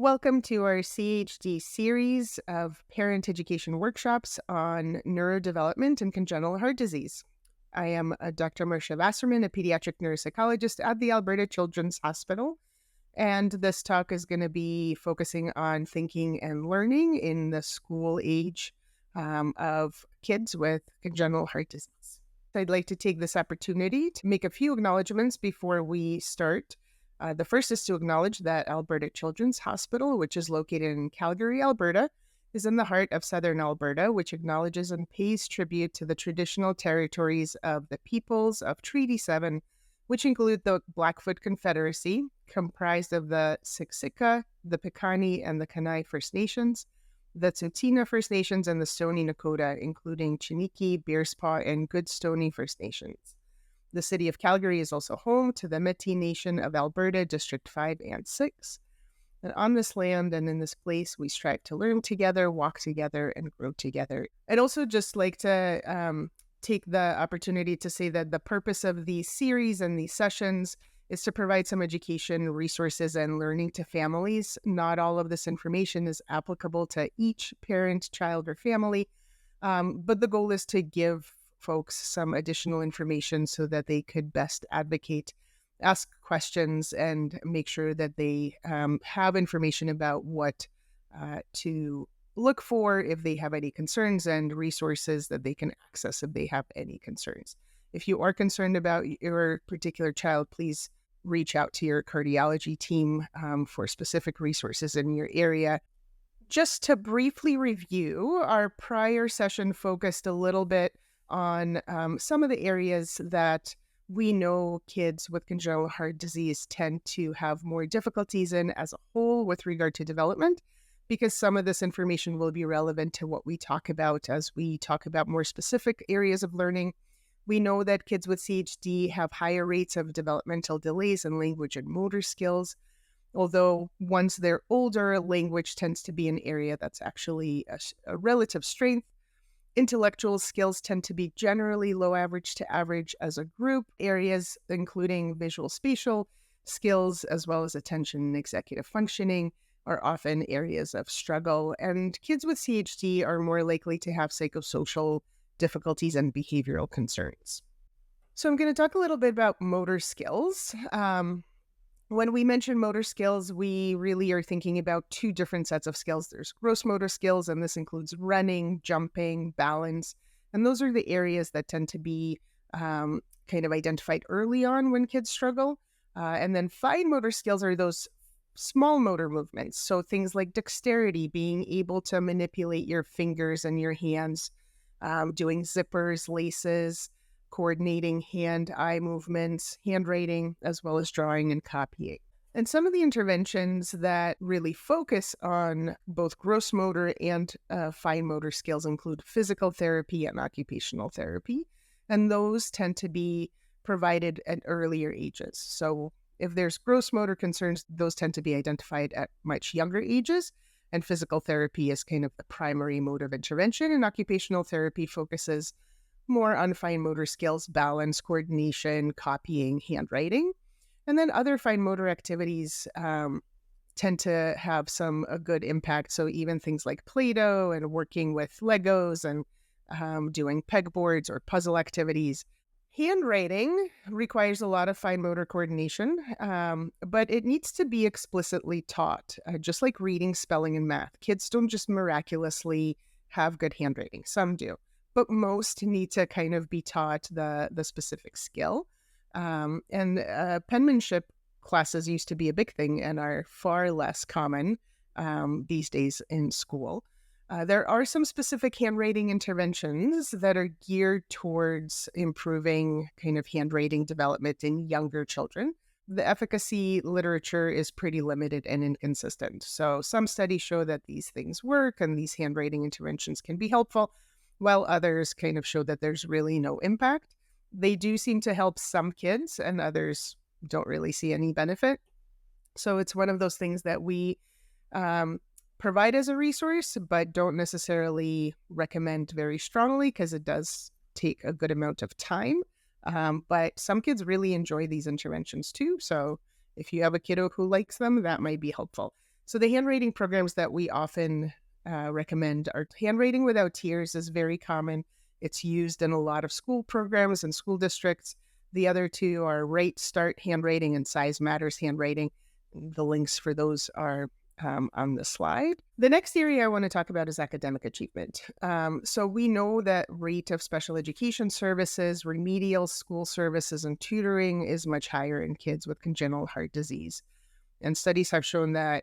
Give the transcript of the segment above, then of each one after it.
Welcome to our CHD series of parent education workshops on neurodevelopment and congenital heart disease. I am Dr. Marcia Wasserman, a pediatric neuropsychologist at the Alberta Children's Hospital, and this talk is going to be focusing on thinking and learning in the school age of kids with congenital heart disease. I'd like to take this opportunity to make a few acknowledgements before we start. The first is to acknowledge that Alberta Children's Hospital, which is located in Calgary, Alberta, is in the heart of southern Alberta, which acknowledges and pays tribute to the traditional territories of the peoples of Treaty 7, which include the Blackfoot Confederacy, comprised of the Siksika, the Piikani, and the Kainai First Nations, the Tsuut'ina First Nations, and the Stoney Nakoda, including Chiniki, Bearspaw, and Goodstoney First Nations. The city of Calgary is also home to the Métis Nation of Alberta, District 5 and 6. And on this land and in this place, we strive to learn together, walk together, and grow together. I'd also just like to take the opportunity to say that the purpose of these series and these sessions is to provide some education, resources, and learning to families. Not all of this information is applicable to each parent, child, or family, but the goal is to give folks some additional information so that they could best advocate, ask questions, and make sure that they have information about what to look for if they have any concerns and resources that they can access if they have any concerns. If you are concerned about your particular child, please reach out to your cardiology team for specific resources in your area. Just to briefly review, our prior session focused a little bit on some of the areas that we know kids with congenital heart disease tend to have more difficulties in as a whole with regard to development, because some of this information will be relevant to what we talk about as we talk about more specific areas of learning. We know that kids with CHD have higher rates of developmental delays in language and motor skills, although once they're older, language tends to be an area that's actually a relative strength. Intellectual skills tend to be generally low average to average as a group. Areas including visual spatial skills as well as attention and executive functioning are often areas of struggle. And kids with CHD are more likely to have psychosocial difficulties and behavioral concerns. So I'm going to talk a little bit about motor skills. When we mention motor skills, we really are thinking about two different sets of skills. There's gross motor skills, and this includes running, jumping, balance. And those are the areas that tend to be kind of identified early on when kids struggle. And then fine motor skills are those small motor movements. So things like dexterity, being able to manipulate your fingers and your hands, doing zippers, laces, coordinating hand-eye movements, handwriting, as well as drawing and copying. And some of the interventions that really focus on both gross motor and fine motor skills include physical therapy and occupational therapy. And those tend to be provided at earlier ages. So if there's gross motor concerns, those tend to be identified at much younger ages. And physical therapy is kind of the primary mode of intervention. And occupational therapy focuses more on fine motor skills, balance, coordination, copying, handwriting. And then other fine motor activities tend to have a good impact. So even things like Play-Doh and working with Legos and doing pegboards or puzzle activities. Handwriting requires a lot of fine motor coordination, but it needs to be explicitly taught, just like reading, spelling, and math. Kids don't just miraculously have good handwriting. Some do, but most need to kind of be taught the specific skill. And penmanship classes used to be a big thing and are far less common these days in school. There are some specific handwriting interventions that are geared towards improving kind of handwriting development in younger children. The efficacy literature is pretty limited and inconsistent. So some studies show that these things work and these handwriting interventions can be helpful, while others kind of show that there's really no impact. They do seem to help some kids and others don't really see any benefit. So it's one of those things that we provide as a resource, but don't necessarily recommend very strongly because it does take a good amount of time. But some kids really enjoy these interventions too. So if you have a kiddo who likes them, that might be helpful. So the handwriting programs that we often recommend are Handwriting Without Tears is very common. It's used in a lot of school programs and school districts. The other two are Right Start Handwriting and Size Matters Handwriting. The links for those are on the slide. The next area I want to talk about is academic achievement. So we know that rate of special education services, remedial school services, and tutoring is much higher in kids with congenital heart disease. And studies have shown that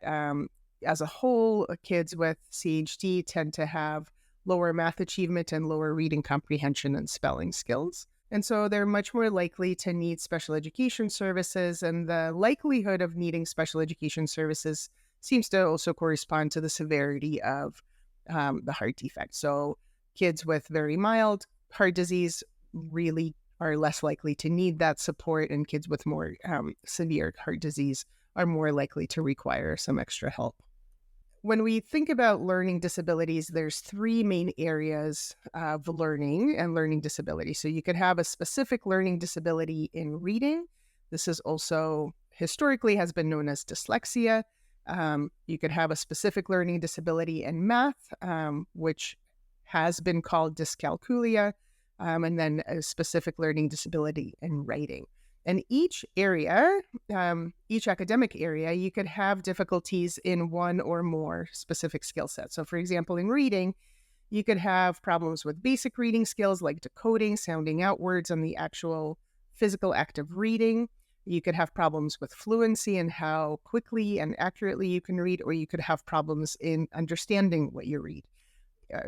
as a whole, kids with CHD tend to have lower math achievement and lower reading comprehension and spelling skills. And so they're much more likely to need special education services, and the likelihood of needing special education services seems to also correspond to the severity of the heart defect. So kids with very mild heart disease really are less likely to need that support, and kids with more severe heart disease are more likely to require some extra help. When we think about learning disabilities, there's three main areas of learning and learning disability. So you could have a specific learning disability in reading. This is also historically has been known as dyslexia. You could have a specific learning disability in math, which has been called dyscalculia, and then a specific learning disability in writing. And each area, each academic area, you could have difficulties in one or more specific skill sets. So for example, in reading, you could have problems with basic reading skills like decoding, sounding out words, and the actual physical act of reading. You could have problems with fluency and how quickly and accurately you can read, or you could have problems in understanding what you read.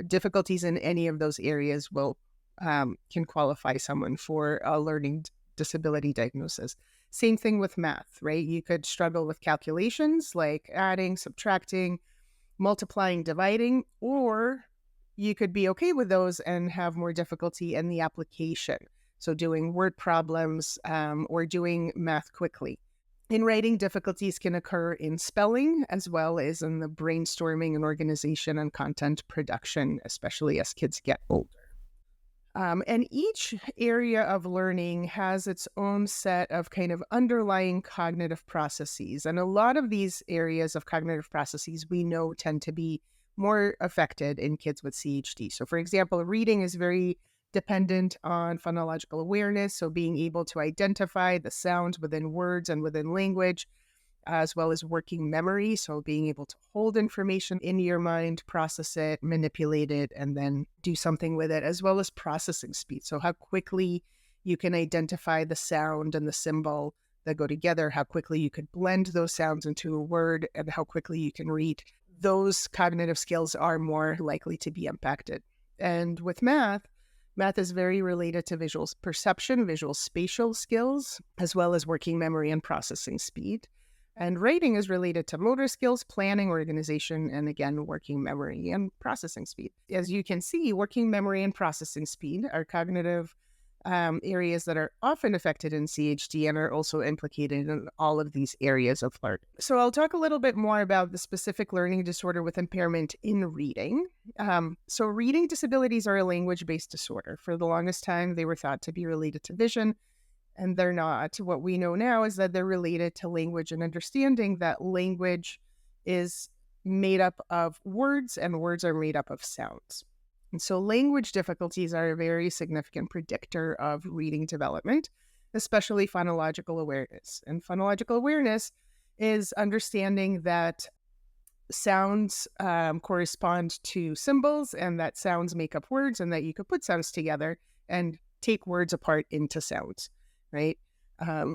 Difficulties in any of those areas will can qualify someone for a learning disability diagnosis. Same thing with math, right? You could struggle with calculations like adding, subtracting, multiplying, dividing, or you could be okay with those and have more difficulty in the application. So doing word problems or doing math quickly. In writing, difficulties can occur in spelling as well as in the brainstorming and organization and content production, especially as kids get older. And each area of learning has its own set of kind of underlying cognitive processes. And a lot of these areas of cognitive processes we know tend to be more affected in kids with CHD. So for example, reading is very dependent on phonological awareness. So being able to identify the sounds within words and within language, as well as working memory. So being able to hold information in your mind, process it, manipulate it, and then do something with it, as well as processing speed. So how quickly you can identify the sound and the symbol that go together, how quickly you could blend those sounds into a word, and how quickly you can read. Those cognitive skills are more likely to be impacted. And with math is very related to visual perception, visual spatial skills, as well as working memory and processing speed. And writing is related to motor skills, planning, organization, and again, working memory and processing speed. As you can see, working memory and processing speed are cognitive areas that are often affected in CHD and are also implicated in all of these areas of learning. So I'll talk a little bit more about the specific learning disorder with impairment in reading. So reading disabilities are a language-based disorder. For the longest time, they were thought to be related to vision, and they're not. What we know now is that they're related to language and understanding that language is made up of words and words are made up of sounds. And so language difficulties are a very significant predictor of reading development, especially phonological awareness. And phonological awareness is understanding that sounds correspond to symbols and that sounds make up words and that you could put sounds together and take words apart into sounds. Right?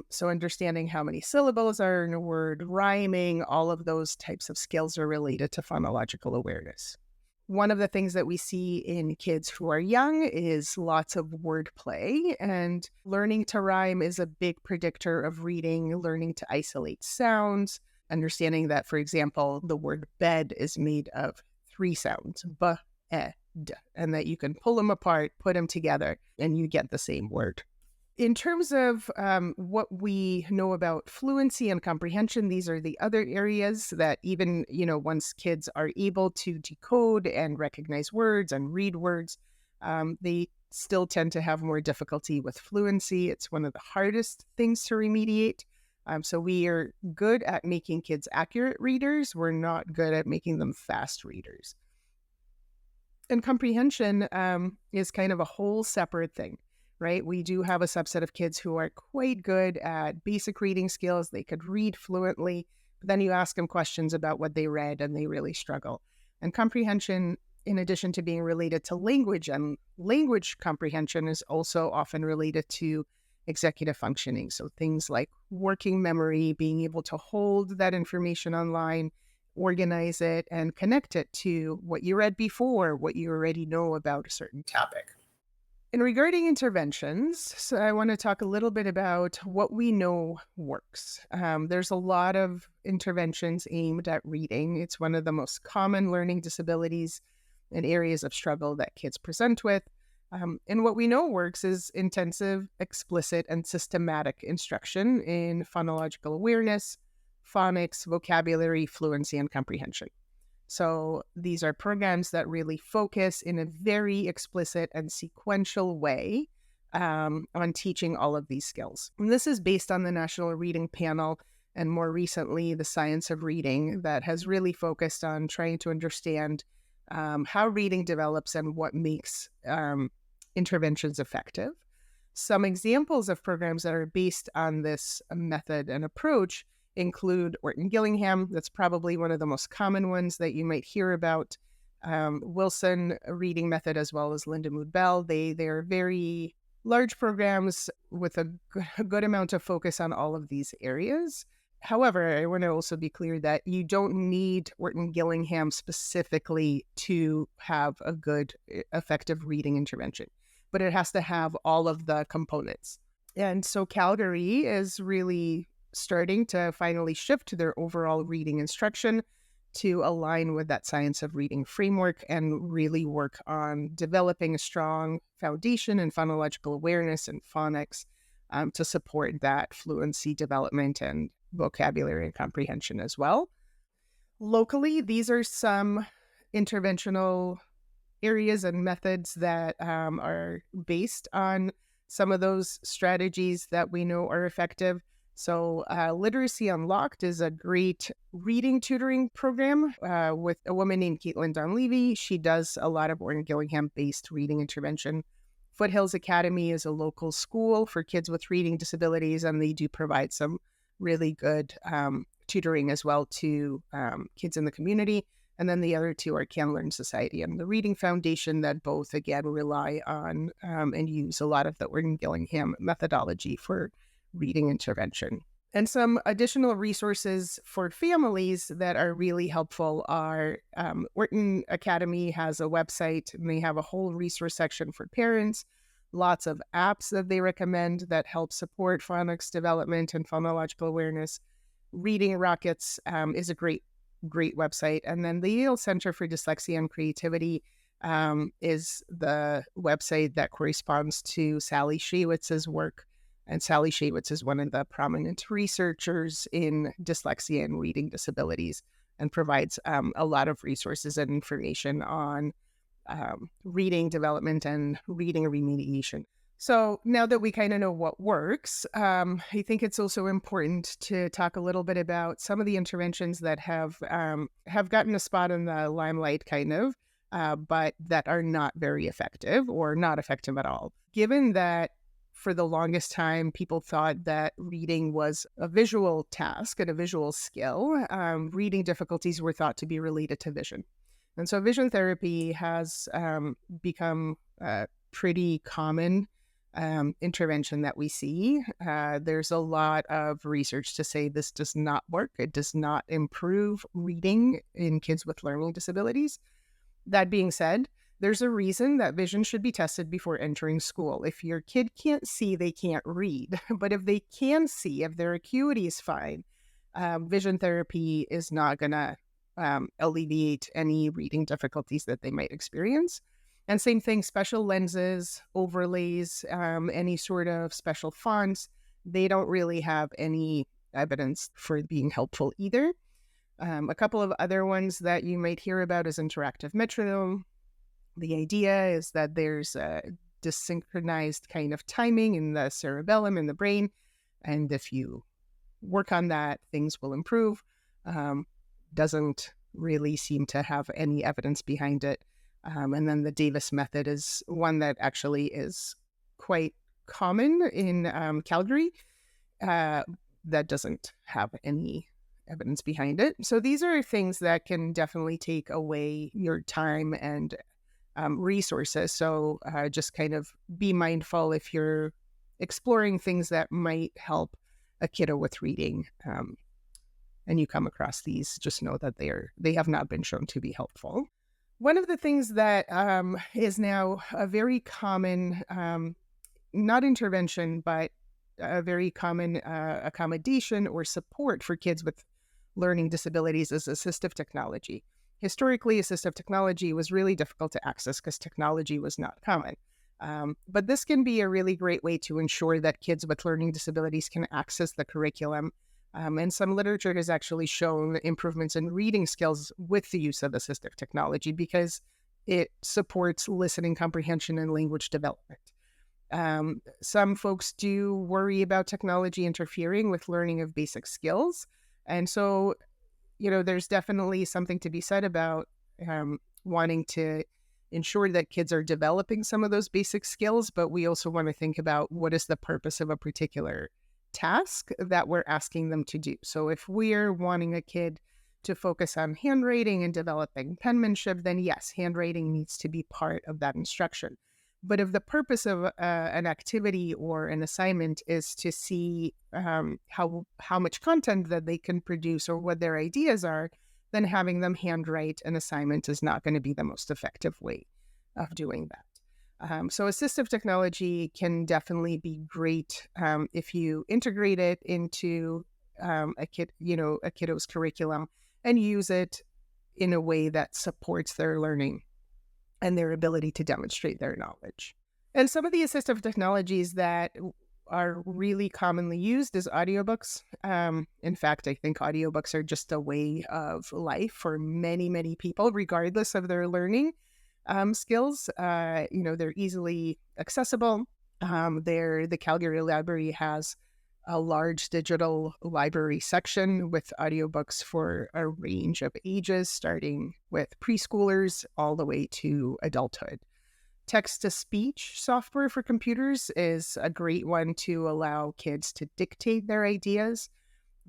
So understanding how many syllables are in a word, rhyming, all of those types of skills are related to phonological awareness. One of the things that we see in kids who are young is lots of wordplay, and learning to rhyme is a big predictor of reading, learning to isolate sounds, understanding that, for example, the word bed is made of three sounds, b, e, d, and that you can pull them apart, put them together, and you get the same word. In terms of what we know about fluency and comprehension, these are the other areas that even, once kids are able to decode and recognize words and read words, they still tend to have more difficulty with fluency. It's one of the hardest things to remediate. So we are good at making kids accurate readers. We're not good at making them fast readers. And comprehension is kind of a whole separate thing, right? We do have a subset of kids who are quite good at basic reading skills. They could read fluently, but then you ask them questions about what they read and they really struggle. And comprehension, in addition to being related to language, and language comprehension is also often related to executive functioning. So things like working memory, being able to hold that information online, organize it, and connect it to what you read before, what you already know about a certain topic. And regarding interventions, so I want to talk a little bit about what we know works. There's a lot of interventions aimed at reading. It's one of the most common learning disabilities and areas of struggle that kids present with. And what we know works is intensive, explicit, and systematic instruction in phonological awareness, phonics, vocabulary, fluency, and comprehension. So these are programs that really focus in a very explicit and sequential way on teaching all of these skills. And this is based on the National Reading Panel and more recently the Science of Reading that has really focused on trying to understand how reading develops and what makes interventions effective. Some examples of programs that are based on this method and approach include Orton Gillingham. That's probably one of the most common ones that you might hear about. Wilson Reading Method, as well as Lindemood Bell. They're very large programs with a good amount of focus on all of these areas. However, I want to also be clear that you don't need Orton Gillingham specifically to have a good, effective reading intervention, but it has to have all of the components. And so Calgary is really starting to finally shift their overall reading instruction to align with that Science of Reading framework and really work on developing a strong foundation in phonological awareness and phonics to support that fluency development and vocabulary and comprehension as well. Locally, these are some interventional areas and methods that are based on some of those strategies that we know are effective. So Literacy Unlocked is a great reading tutoring program with a woman named Caitlin Donlevy. She does a lot of Orton Gillingham-based reading intervention. Foothills Academy is a local school for kids with reading disabilities, and they do provide some really good tutoring as well to kids in the community. And then the other two are Can Learn Society and the Reading Foundation that both, again, rely on and use a lot of the Orton Gillingham methodology for reading intervention. And some additional resources for families that are really helpful are Orton Academy has a website and they have a whole resource section for parents, lots of apps that they recommend that help support phonics development and phonological awareness. Reading Rockets is a great website. And then the Yale Center for Dyslexia and Creativity is the website that corresponds to Sally Shawitz's work. And Sally Shawitz is one of the prominent researchers in dyslexia and reading disabilities and provides a lot of resources and information on reading development and reading remediation. So now that we kind of know what works, I think it's also important to talk a little bit about some of the interventions that have gotten a spot in the limelight, kind of, but that are not very effective or not effective at all. Given that for the longest time, people thought that reading was a visual task and a visual skill. Reading difficulties were thought to be related to vision. And so vision therapy has become a pretty common intervention that we see. There's a lot of research to say this does not work. It does not improve reading in kids with learning disabilities. That being said, there's a reason that vision should be tested before entering school. If your kid can't see, they can't read. But if they can see, if their acuity is fine, vision therapy is not going to alleviate any reading difficulties that they might experience. And same thing, special lenses, overlays, any sort of special fonts, they don't really have any evidence for being helpful either. A couple of other ones that you might hear about is interactive metronome. The idea is that there's a desynchronized kind of timing in the cerebellum in the brain. And if you work on that, things will improve. Doesn't really seem to have any evidence behind it. And then the Davis method is one that actually is quite common in Calgary. That doesn't have any evidence behind it. So these are things that can definitely take away your time and resources. So just kind of be mindful if you're exploring things that might help a kiddo with reading, and you come across these, just know that they have not been shown to be helpful. One of the things that is now a very common, not intervention, but a very common accommodation or support for kids with learning disabilities is assistive technology. Historically, assistive technology was really difficult to access because technology was not common. But this can be a really great way to ensure that kids with learning disabilities can access the curriculum. And some literature has actually shown improvements in reading skills with the use of assistive technology because it supports listening comprehension and language development. Some folks do worry about technology interfering with learning of basic skills. And so, there's definitely something to be said about wanting to ensure that kids are developing some of those basic skills, but we also want to think about what is the purpose of a particular task that we're asking them to do. So if we're wanting a kid to focus on handwriting and developing penmanship, then yes, handwriting needs to be part of that instruction. But if the purpose of an activity or an assignment is to see how much content that they can produce or what their ideas are, then having them handwrite an assignment is not going to be the most effective way of doing that. So assistive technology can definitely be great if you integrate it into a kiddo's curriculum and use it in a way that supports their learning and their ability to demonstrate their knowledge. And some of the assistive technologies that are really commonly used is audiobooks. In fact, I think audiobooks are just a way of life for many, many people, regardless of their learning skills. They're easily accessible. The Calgary Library has a large digital library section with audiobooks for a range of ages, starting with preschoolers all the way to adulthood. Text-to-speech software for computers is a great one to allow kids to dictate their ideas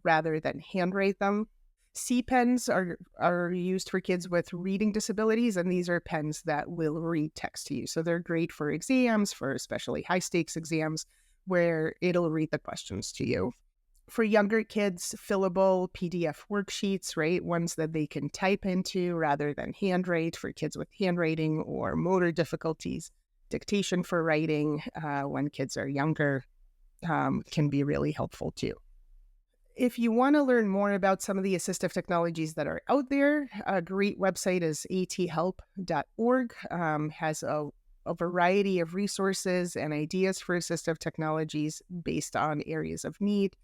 rather than handwrite them. C-pens are used for kids with reading disabilities, and these are pens that will read text to you. So they're great for exams, for especially high-stakes exams, where it'll read the questions to you. For younger kids, fillable PDF worksheets, right? Ones that they can type into rather than handwrite for kids with handwriting or motor difficulties. Dictation for writing when kids are younger can be really helpful too. If you want to learn more about some of the assistive technologies that are out there, a great website is athelp.org. Has a variety of resources and ideas for assistive technologies based on areas of need.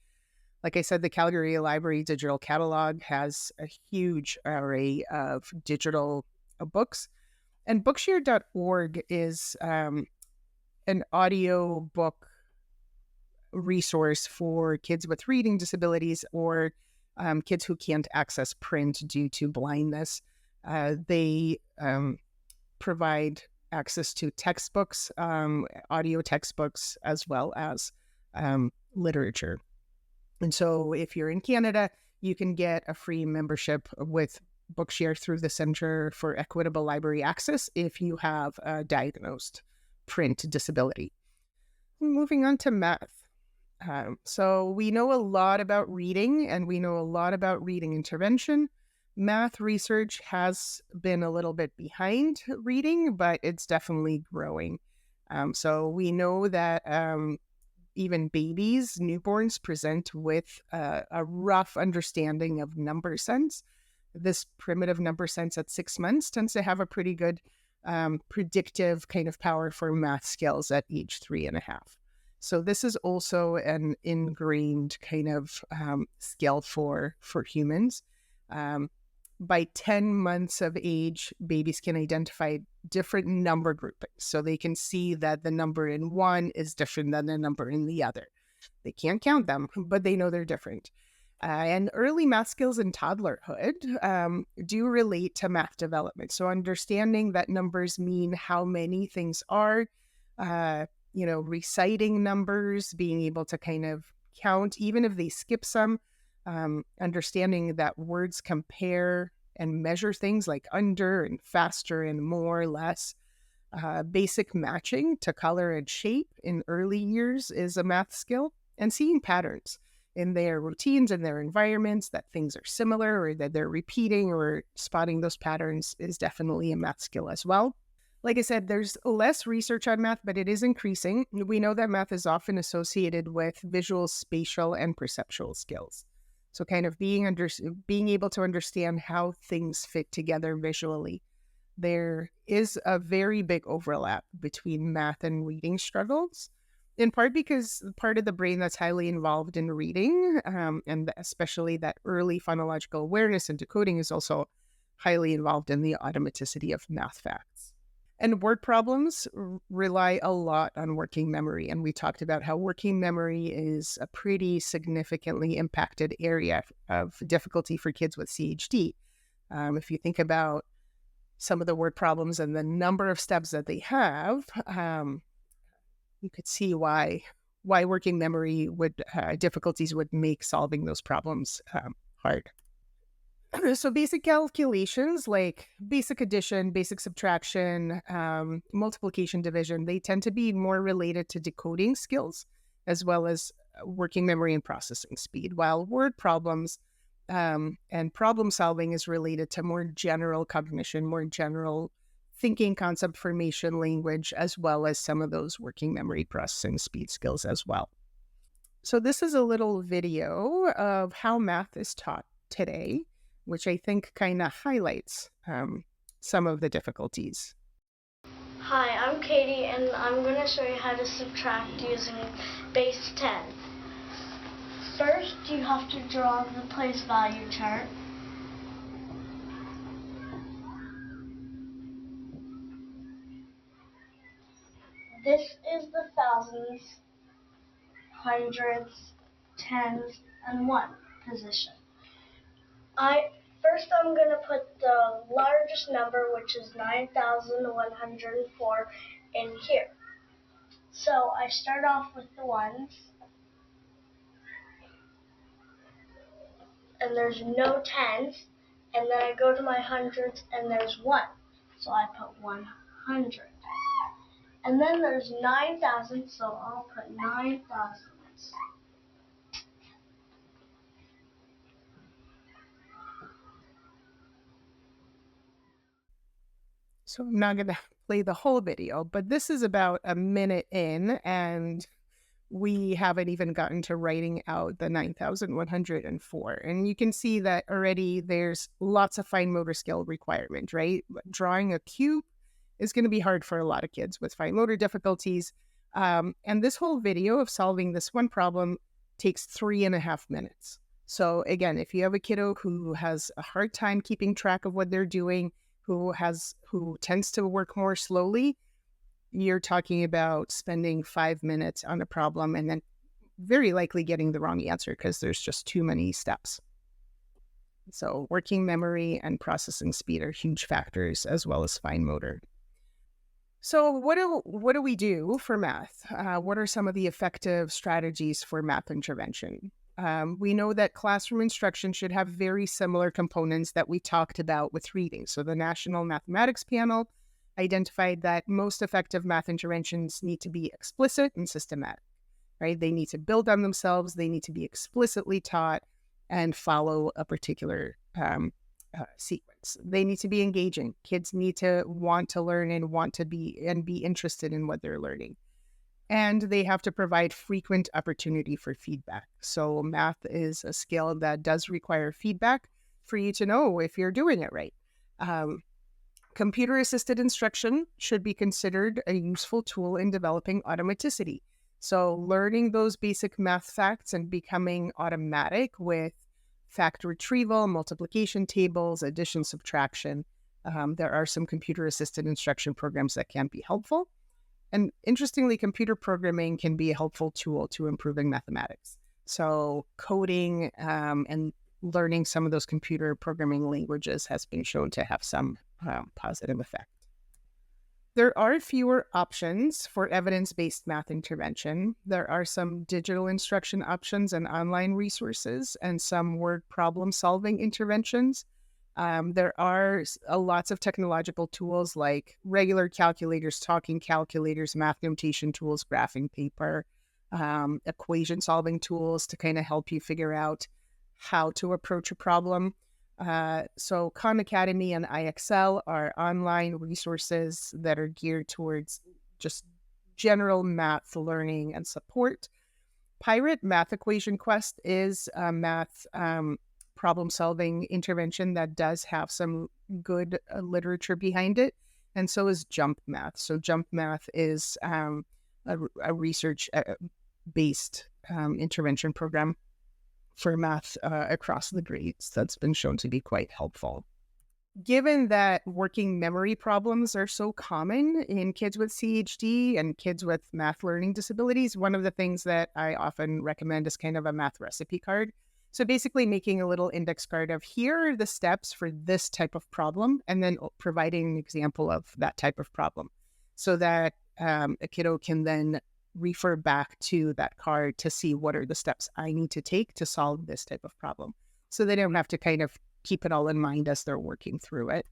Like I said, the Calgary Library Digital Catalog has a huge array of digital books. And bookshare.org is an audio book resource for kids with reading disabilities or kids who can't access print due to blindness. They provide access to textbooks, audio textbooks, as well as literature. And so if you're in Canada, you can get a free membership with Bookshare through the Centre for Equitable Library Access if you have a diagnosed print disability. Moving on to math. So we know a lot about reading, and we know a lot about reading intervention. Math research has been a little bit behind reading, but it's definitely growing. So we know that even babies, newborns, present with a rough understanding of number sense. This primitive number sense at 6 months tends to have a pretty good predictive kind of power for math skills at age 3.5. So this is also an ingrained kind of skill for humans. By 10 months of age, babies can identify different number groupings. So they can see that the number in one is different than the number in the other. They can't count them, but they know they're different. And early math skills in toddlerhood do relate to math development. So understanding that numbers mean how many things are, reciting numbers, being able to kind of count, even if they skip some, understanding that words compare and measure things like under and faster and more, less. Basic matching to color and shape in early years is a math skill, and seeing patterns in their routines and their environments, that things are similar or that they're repeating, or spotting those patterns is definitely a math skill as well. Like I said, there's less research on math, but it is increasing. We know that math is often associated with visual, spatial, and perceptual skills. So kind of being able to understand how things fit together visually. There is a very big overlap between math and reading struggles, in part because part of the brain that's highly involved in reading, and especially that early phonological awareness and decoding, is also highly involved in the automaticity of math facts. And word problems rely a lot on working memory. And we talked about how working memory is a pretty significantly impacted area of difficulty for kids with CHD. If you think about some of the word problems and the number of steps that they have, you could see why working memory difficulties would make solving those problems hard. So basic calculations like basic addition, basic subtraction, multiplication, division, they tend to be more related to decoding skills as well as working memory and processing speed, while word problems and problem solving is related to more general cognition, more general thinking, concept formation, language, as well as some of those working memory, processing speed skills as well. So this is a little video of how math is taught today, which I think kind of highlights some of the difficulties. Hi, I'm Katie, and I'm going to show you how to subtract using base 10. First, you have to draw the place value chart. This is the thousands, hundreds, tens, and one position. First, I'm going to put the largest number, which is 9,104, in here. So I start off with the ones, and there's no tens, and then I go to my hundreds, and there's one. So I put 100. And then there's 9,000, so I'll put 9,000. So I'm not going to play the whole video, but this is about a minute in, and we haven't even gotten to writing out the 9,104. And you can see that already there's lots of fine motor skill requirement, right? Drawing a cube is going to be hard for a lot of kids with fine motor difficulties. And this whole video of solving this one problem takes 3.5 minutes. So again, if you have a kiddo who has a hard time keeping track of what they're doing, who tends to work more slowly, you're talking about spending 5 minutes on a problem and then very likely getting the wrong answer because there's just too many steps. So working memory and processing speed are huge factors, as well as fine motor. So what do we do for math? What are some of the effective strategies for math intervention? We know that classroom instruction should have very similar components that we talked about with reading. So the National Mathematics Panel identified that most effective math interventions need to be explicit and systematic, right? They need to build on themselves. They need to be explicitly taught and follow a particular sequence. They need to be engaging. Kids need to want to learn and be interested in what they're learning. And they have to provide frequent opportunity for feedback. So math is a skill that does require feedback for you to know if you're doing it right. Computer-assisted instruction should be considered a useful tool in developing automaticity. So learning those basic math facts and becoming automatic with fact retrieval, multiplication tables, addition, subtraction. There are some computer-assisted instruction programs that can be helpful. And interestingly, computer programming can be a helpful tool to improving mathematics. So coding and learning some of those computer programming languages has been shown to have some positive effect. There are fewer options for evidence-based math intervention. There are some digital instruction options and online resources and some word problem-solving interventions. There are lots of technological tools like regular calculators, talking calculators, math notation tools, graphing paper, equation solving tools to kind of help you figure out how to approach a problem. So Khan Academy and IXL are online resources that are geared towards just general math learning and support. Pirate Math Equation Quest is a math problem-solving intervention that does have some good literature behind it, and so is Jump Math. So Jump Math is a research-based intervention program for math across the grades that's been shown to be quite helpful. Given that working memory problems are so common in kids with CHD and kids with math learning disabilities, one of the things that I often recommend is kind of a math recipe card. So basically making a little index card of here are the steps for this type of problem, and then providing an example of that type of problem so that a kiddo can then refer back to that card to see what are the steps I need to take to solve this type of problem. So they don't have to kind of keep it all in mind as they're working through it.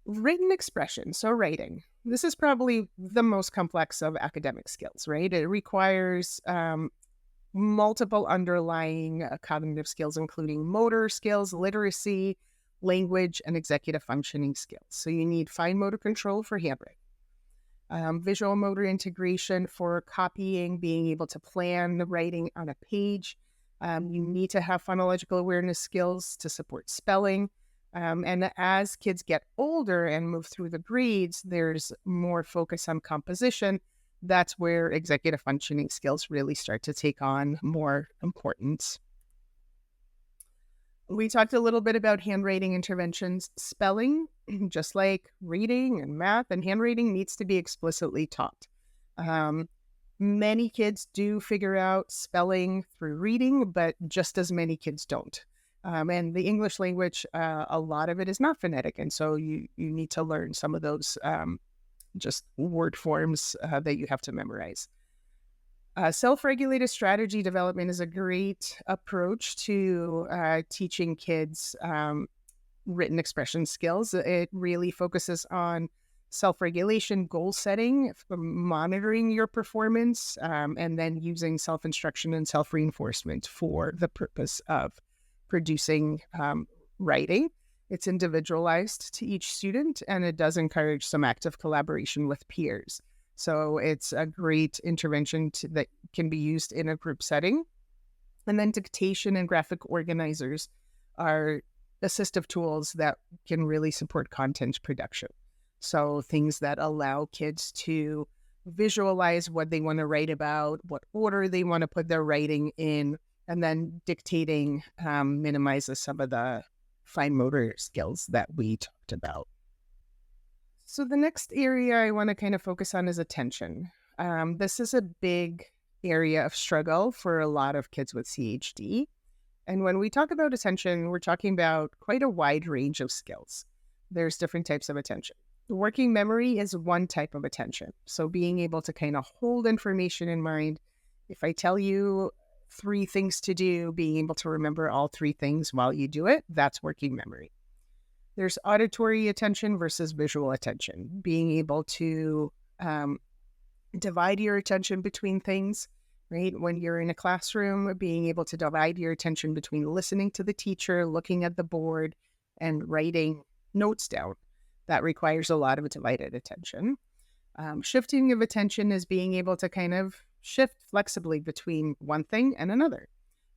Written expression, so writing. This is probably the most complex of academic skills, right? It requires multiple underlying cognitive skills, including motor skills, literacy, language, and executive functioning skills. So you need fine motor control for handwriting. Visual motor integration for copying, being able to plan the writing on a page. You need to have phonological awareness skills to support spelling. And as kids get older and move through the grades, there's more focus on composition. That's where executive functioning skills really start to take on more importance. We talked a little bit about handwriting interventions. Spelling, just like reading and math and handwriting, needs to be explicitly taught. Many kids do figure out spelling through reading, but just as many kids don't. And the English language, a lot of it is not phonetic. And so you need to learn some of those just word forms that you have to memorize. Self-regulated strategy development is a great approach to teaching kids written expression skills. It really focuses on self-regulation, goal setting, monitoring your performance, and then using self-instruction and self-reinforcement for the purpose of producing writing. It's individualized to each student, and it does encourage some active collaboration with peers. So it's a great intervention that can be used in a group setting. And then dictation and graphic organizers are assistive tools that can really support content production. So things that allow kids to visualize what they want to write about, what order they want to put their writing in, and then dictating minimizes some of the fine motor skills that we talked about. So the next area I want to kind of focus on is attention. This is a big area of struggle for a lot of kids with CHD. And when we talk about attention, we're talking about quite a wide range of skills. There's different types of attention. Working memory is one type of attention. So being able to kind of hold information in mind. If I tell you 3 things to do, being able to remember all 3 things while you do it, that's working memory. There's auditory attention versus visual attention, being able to divide your attention between things, right? When you're in a classroom, being able to divide your attention between listening to the teacher, looking at the board, and writing notes down. That requires a lot of divided attention. Shifting of attention is being able to kind of shift flexibly between one thing and another.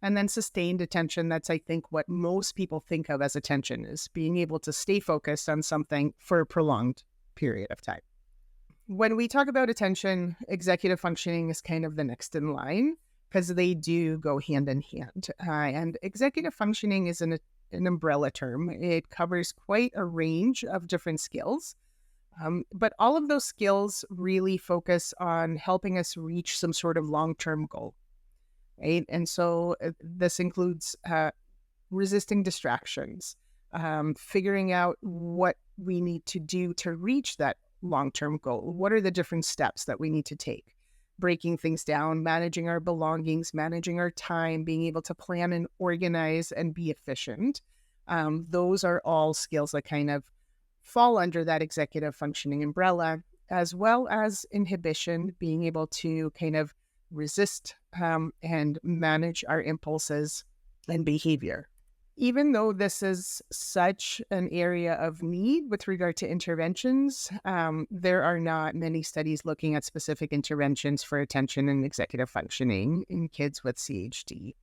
And then sustained attention, that's, I think, what most people think of as attention, is being able to stay focused on something for a prolonged period of time. When we talk about attention, executive functioning is kind of the next in line because they do go hand in hand. And executive functioning is an umbrella term. It covers quite a range of different skills. But all of those skills really focus on helping us reach some sort of long-term goal, right? And so this includes resisting distractions, figuring out what we need to do to reach that long-term goal. What are the different steps that we need to take? Breaking things down, managing our belongings, managing our time, being able to plan and organize and be efficient. Those are all skills that kind of fall under that executive functioning umbrella, as well as inhibition, being able to kind of resist and manage our impulses and behavior. Even though this is such an area of need with regard to interventions, there are not many studies looking at specific interventions for attention and executive functioning in kids with CHD.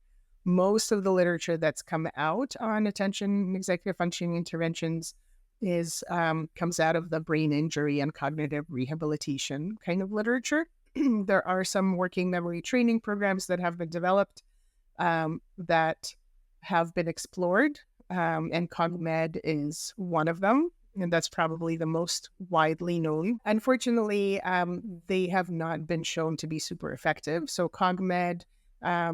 Most of the literature that's come out on attention and executive functioning interventions comes out of the brain injury and cognitive rehabilitation kind of literature. There are some working memory training programs that have been developed that have been explored, and CogMed is one of them, and that's probably the most widely known. Unfortunately, they have not been shown to be super effective. So CogMed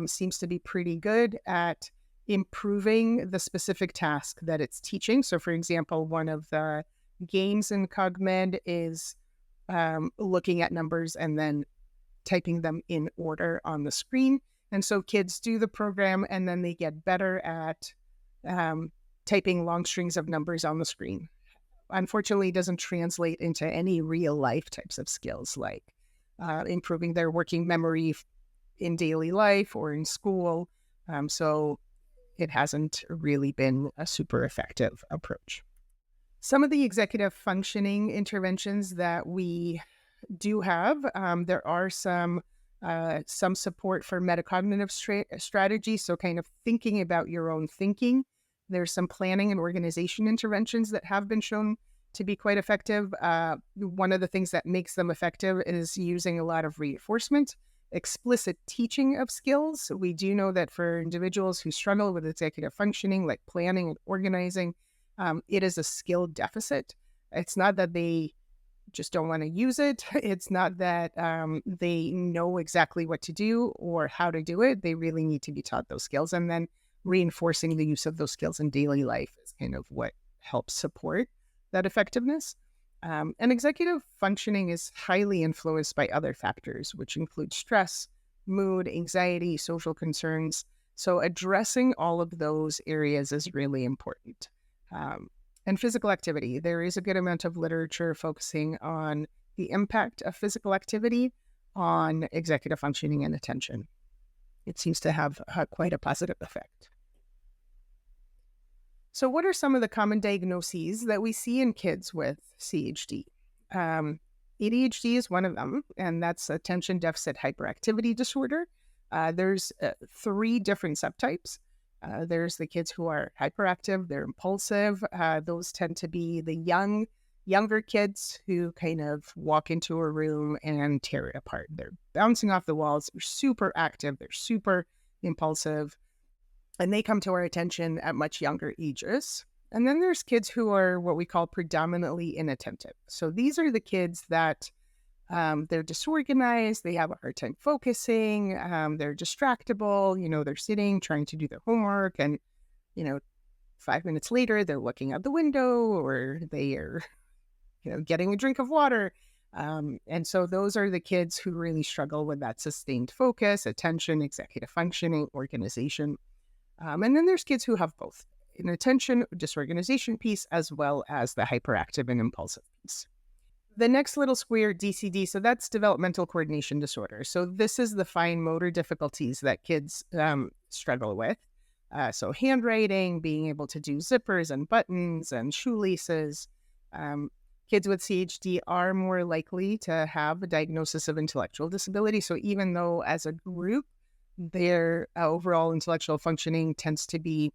seems to be pretty good at improving the specific task that it's teaching. So, for example, one of the games in CogMed is looking at numbers and then typing them in order on the screen. And so kids do the program and then they get better at typing long strings of numbers on the screen. Unfortunately, it doesn't translate into any real life types of skills like improving their working memory in daily life or in school. So it hasn't really been a super effective approach. Some of the executive functioning interventions that we do have, there are some support for metacognitive strategy. So kind of thinking about your own thinking. There's some planning and organization interventions that have been shown to be quite effective. One of the things that makes them effective is using a lot of reinforcement, explicit teaching of skills. We do know that for individuals who struggle with executive functioning, like planning and organizing, it is a skill deficit. It's not that they just don't want to use it. It's not that they know exactly what to do or how to do it. They really need to be taught those skills. And then reinforcing the use of those skills in daily life is kind of what helps support that effectiveness. And executive functioning is highly influenced by other factors, which include stress, mood, anxiety, social concerns. So addressing all of those areas is really important. And physical activity. There is a good amount of literature focusing on the impact of physical activity on executive functioning and attention. It seems to have quite a positive effect. So what are some of the common diagnoses that we see in kids with CHD? ADHD is one of them, and that's attention deficit hyperactivity disorder. There's 3 different subtypes. There's the kids who are hyperactive, they're impulsive. Those tend to be the younger kids who kind of walk into a room and tear it apart. They're bouncing off the walls, they're super active, they're super impulsive, and they come to our attention at much younger ages. And then there's kids who are what we call predominantly inattentive. So these are the kids that they're disorganized, they have a hard time focusing, they're distractible, they're sitting, trying to do their homework, and, 5 minutes later, they're looking out the window or they are, getting a drink of water. And so those are the kids who really struggle with that sustained focus, attention, executive functioning, organization. And then there's kids who have both an attention disorganization piece as well as the hyperactive and impulsive piece. The next little square, DCD, so that's developmental coordination disorder. So this is the fine motor difficulties that kids struggle with. So handwriting, being able to do zippers and buttons and shoelaces. Kids with CHD are more likely to have a diagnosis of intellectual disability. So even though as a group, their overall intellectual functioning tends to be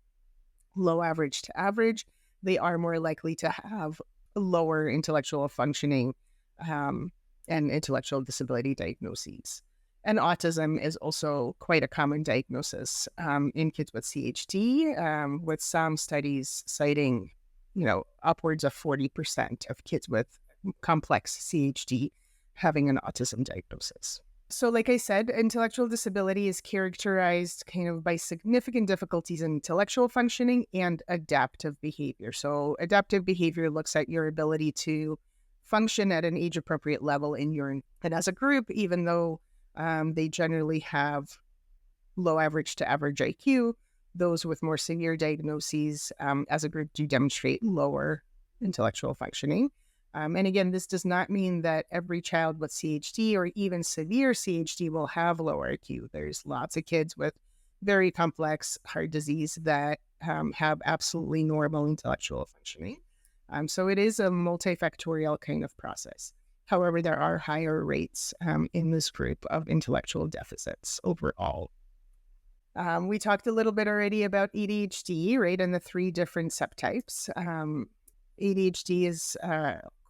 low average to average, they are more likely to have lower intellectual functioning and intellectual disability diagnoses. And autism is also quite a common diagnosis in kids with CHD, with some studies citing, upwards of 40% of kids with complex CHD having an autism diagnosis. So like I said, intellectual disability is characterized kind of by significant difficulties in intellectual functioning and adaptive behavior. So adaptive behavior looks at your ability to function at an age-appropriate level and as a group, even though they generally have low average to average IQ, those with more severe diagnoses as a group do demonstrate lower intellectual functioning. And again, this does not mean that every child with CHD or even severe CHD will have lower IQ. There's lots of kids with very complex heart disease that have absolutely normal intellectual functioning. So it is a multifactorial kind of process. However, there are higher rates in this group of intellectual deficits overall. We talked a little bit already about ADHD, right, and the 3 different subtypes. ADHD is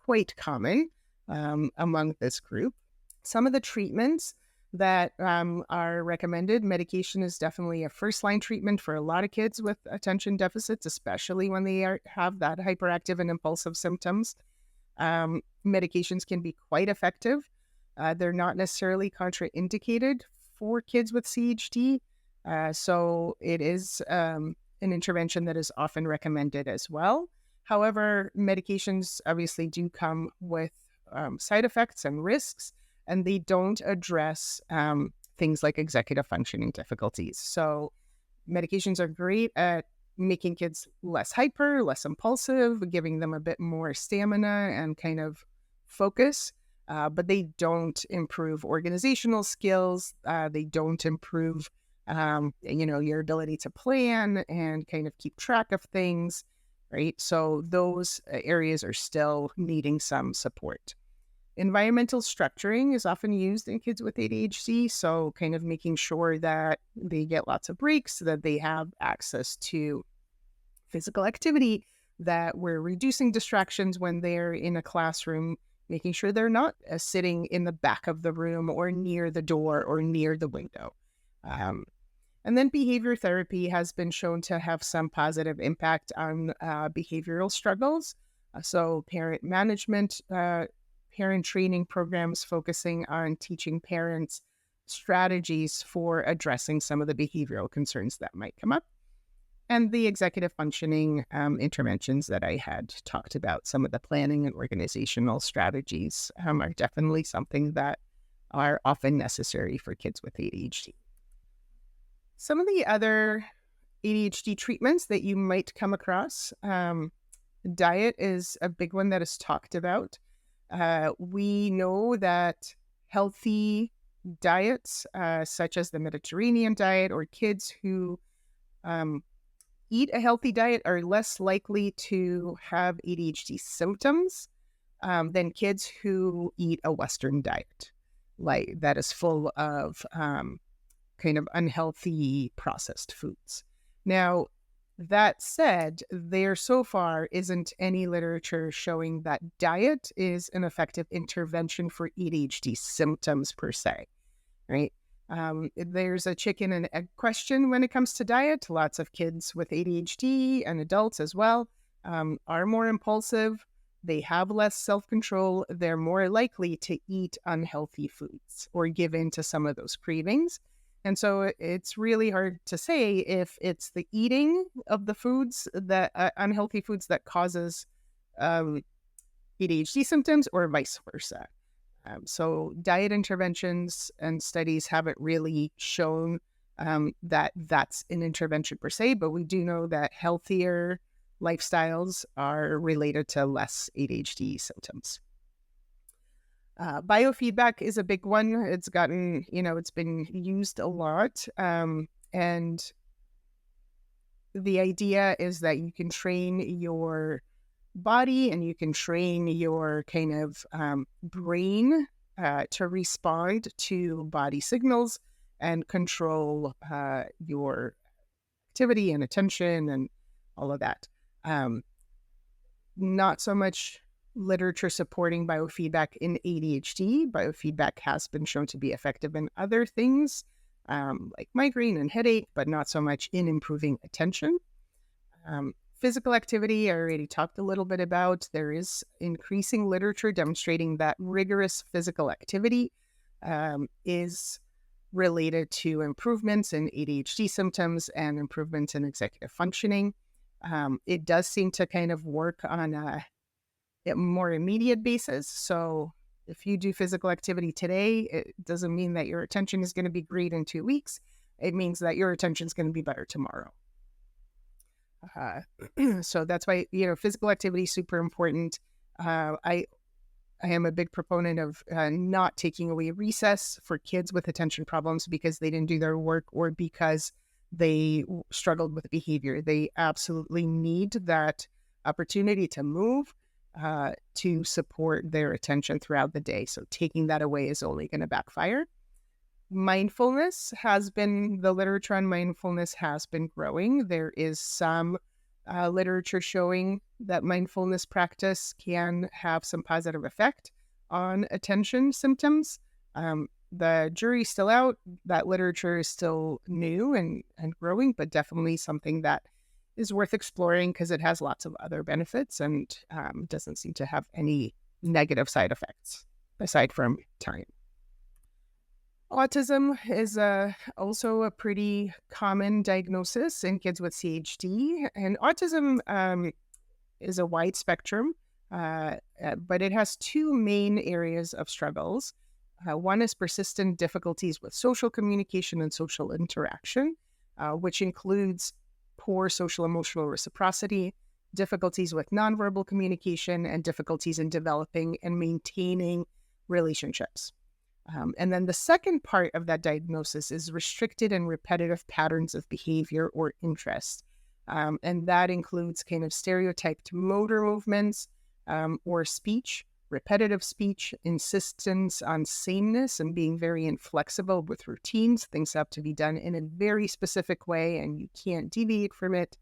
quite common among this group. Some of the treatments that are recommended, medication is definitely a first-line treatment for a lot of kids with attention deficits, especially when they have that hyperactive and impulsive symptoms. Medications can be quite effective. They're not necessarily contraindicated for kids with CHD. So it is an intervention that is often recommended as well. However, medications obviously do come with side effects and risks, and they don't address things like executive functioning difficulties. So medications are great at making kids less hyper, less impulsive, giving them a bit more stamina and kind of focus. But they don't improve organizational skills. They don't improve your ability to plan and kind of keep track of things, right? So those areas are still needing some support. Environmental structuring is often used in kids with ADHD, so kind of making sure that they get lots of breaks, that they have access to physical activity, that we're reducing distractions when they're in a classroom, making sure they're not sitting in the back of the room or near the door or near the window. And then behavior therapy has been shown to have some positive impact on behavioral struggles. So parent management, parent training programs focusing on teaching parents strategies for addressing some of the behavioral concerns that might come up. And the executive functioning interventions that I had talked about, some of the planning and organizational strategies are definitely something that are often necessary for kids with ADHD. Some of the other ADHD treatments that you might come across, diet is a big one that is talked about. We know that healthy diets, such as the Mediterranean diet, or kids who eat a healthy diet are less likely to have ADHD symptoms than kids who eat a Western diet, like that is full of kind of unhealthy processed foods. Now, that said, there so far isn't any literature showing that diet is an effective intervention for ADHD symptoms per se, right? There's a chicken and egg question when it comes to diet. Lots of kids with ADHD and adults as well are more impulsive. They have less self-control. They're more likely to eat unhealthy foods or give in to some of those cravings. And so it's really hard to say if it's the eating of the foods, that unhealthy foods, that causes ADHD symptoms or vice versa. So diet interventions and studies haven't really shown that that's an intervention per se, but we do know that healthier lifestyles are related to less ADHD symptoms. Biofeedback is a big one. It's gotten, it's been used a lot. And the idea is that you can train your body and you can train your kind of brain to respond to body signals and control your activity and attention and all of that. Not so much literature supporting biofeedback in ADHD. Biofeedback has been shown to be effective in other things, like migraine and headache, but not so much in improving attention. Physical activity, I already talked a little bit about. There is increasing literature demonstrating that rigorous physical activity is related to improvements in ADHD symptoms and improvements in executive functioning. It does seem to kind of work on a more immediate basis. So if you do physical activity today, it doesn't mean that your attention is going to be great in 2 weeks. It means that your attention is going to be better tomorrow. So that's why, physical activity is super important. I am a big proponent of not taking away recess for kids with attention problems because they didn't do their work or because they struggled with behavior. They absolutely need that opportunity to move to support their attention throughout the day. So taking that away is only going to backfire. The literature on mindfulness has been growing. There is some literature showing that mindfulness practice can have some positive effect on attention symptoms. The jury's still out. That literature is still new and growing, but definitely something that is worth exploring because it has lots of other benefits and doesn't seem to have any negative side effects aside from time. Autism is also a pretty common diagnosis in kids with CHD, and autism is a wide spectrum, but it has two main areas of struggles. One is persistent difficulties with social communication and social interaction, which includes poor social emotional reciprocity, difficulties with nonverbal communication, and difficulties in developing and maintaining relationships. And then the second part of that diagnosis is restricted and repetitive patterns of behavior or interest. And that includes kind of stereotyped motor movements or speech, repetitive speech, insistence on sameness and being very inflexible with routines. Things have to be done in a very specific way and you can't deviate from it.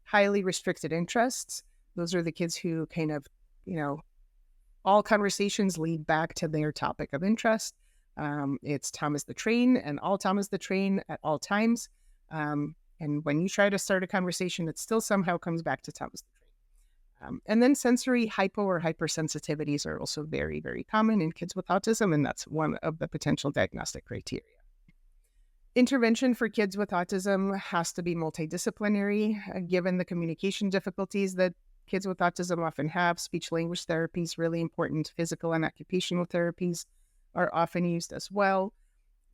Highly restricted interests. Those are the kids who kind of, all conversations lead back to their topic of interest. It's Thomas the Train and all Thomas the Train at all times. And when you try to start a conversation, it still somehow comes back to Thomas the Train. And then sensory hypo or hypersensitivities are also very, very common in kids with autism, and that's one of the potential diagnostic criteria. Intervention for kids with autism has to be multidisciplinary, given the communication difficulties that kids with autism often have. Speech-language therapy is really important. Physical and occupational therapies are often used as well.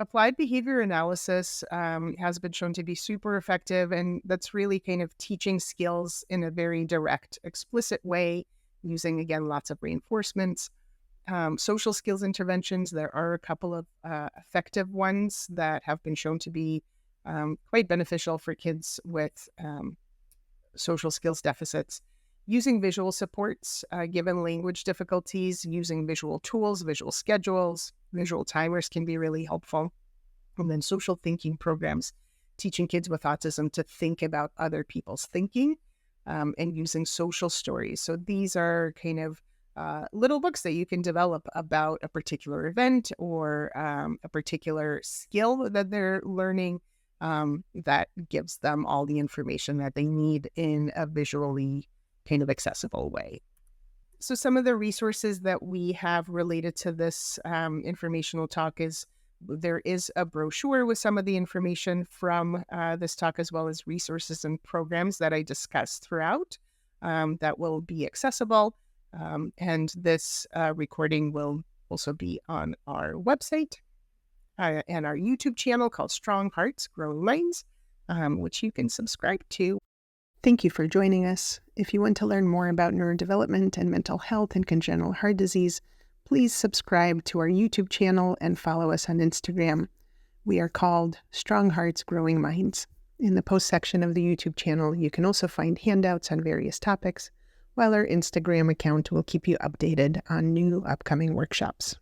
Applied behavior analysis has been shown to be super effective, and that's really kind of teaching skills in a very direct, explicit way, using, again, lots of reinforcements. Social skills interventions, there are a couple of effective ones that have been shown to be quite beneficial for kids with social skills deficits. Using visual supports, given language difficulties, using visual tools, visual schedules, visual timers can be really helpful. And then social thinking programs, teaching kids with autism to think about other people's thinking and using social stories. So these are kind of little books that you can develop about a particular event or a particular skill that they're learning that gives them all the information that they need in a visually kind of accessible way. So some of the resources that we have related to this informational talk is there is a brochure with some of the information from this talk, as well as resources and programs that I discussed throughout that will be accessible. And this recording will also be on our website and our YouTube channel called Strong Hearts, Growing Minds, which you can subscribe to. Thank you for joining us. If you want to learn more about neurodevelopment and mental health and congenital heart disease, please subscribe to our YouTube channel and follow us on Instagram. We are called Strong Hearts, Growing Minds. In the post section of the YouTube channel, you can also find handouts on various topics, while our Instagram account will keep you updated on new upcoming workshops.